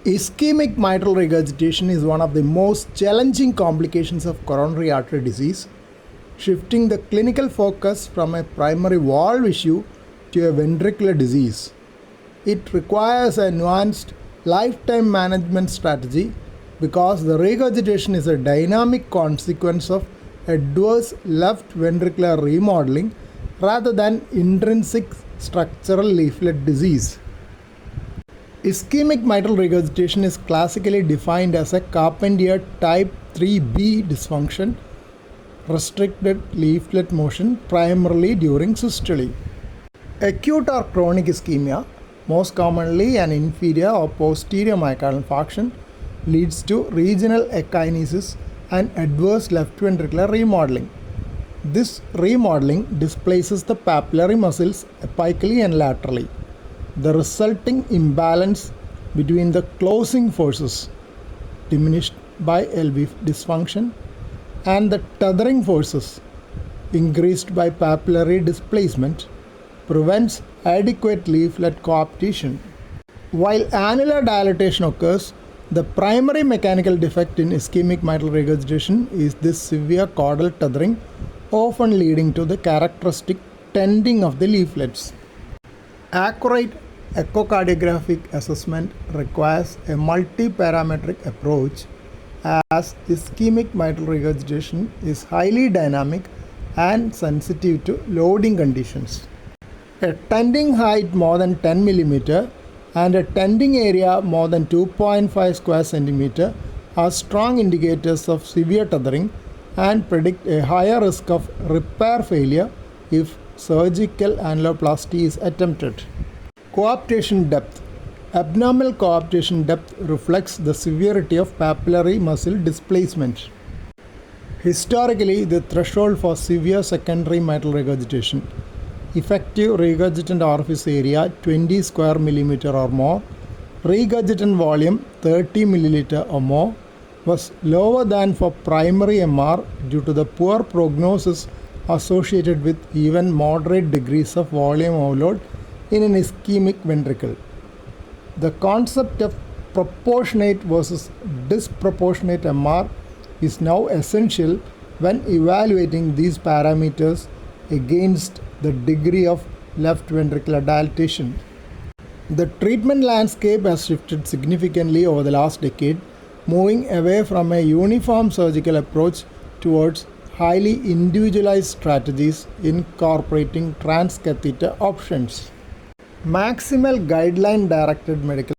Ischemic mitral regurgitation is one of the most challenging complications of coronary artery disease, shifting the clinical focus from a primary valve issue to a ventricular disease. It requires a nuanced lifetime management strategy because the regurgitation is a dynamic consequence of adverse left ventricular remodeling rather than intrinsic structural leaflet disease. Ischemic mitral regurgitation is classically defined as a Carpentier type 3B dysfunction, restricted leaflet motion primarily during systole. Acute or chronic ischemia, most commonly an inferior or posterior myocardial infarction, leads to regional akinesis and adverse left ventricular remodeling. This remodeling displaces the papillary muscles apically and laterally. The resulting imbalance between the closing forces, diminished by LV dysfunction, and the tethering forces, increased by papillary displacement, prevents adequate leaflet coaptation. While annular dilatation occurs, the primary mechanical defect in ischemic mitral regurgitation is this severe caudal tethering, often leading to the characteristic tenting of the leaflets. Accurate echocardiographic assessment requires a multi-parametric approach as ischemic mitral regurgitation is highly dynamic and sensitive to loading conditions. A tenting height more than 10 mm and a tenting area more than 2.5 square centimeter are strong indicators of severe tethering and predict a higher risk of repair failure if surgical annuloplasty is attempted. Coaptation depth. Abnormal coaptation depth reflects the severity of papillary muscle displacement. Historically, the threshold for severe secondary mitral regurgitation, effective regurgitant orifice area 20 square millimeter or more, regurgitant volume 30 milliliter or more, was lower than for primary MR due to the poor prognosis associated with even moderate degrees of volume overload in an ischemic ventricle. The concept of proportionate versus disproportionate MR is now essential when evaluating these parameters against the degree of left ventricular dilatation. The treatment landscape has shifted significantly over the last decade, moving away from a uniform surgical approach towards highly individualized strategies incorporating transcatheter options. Maximal guideline directed medical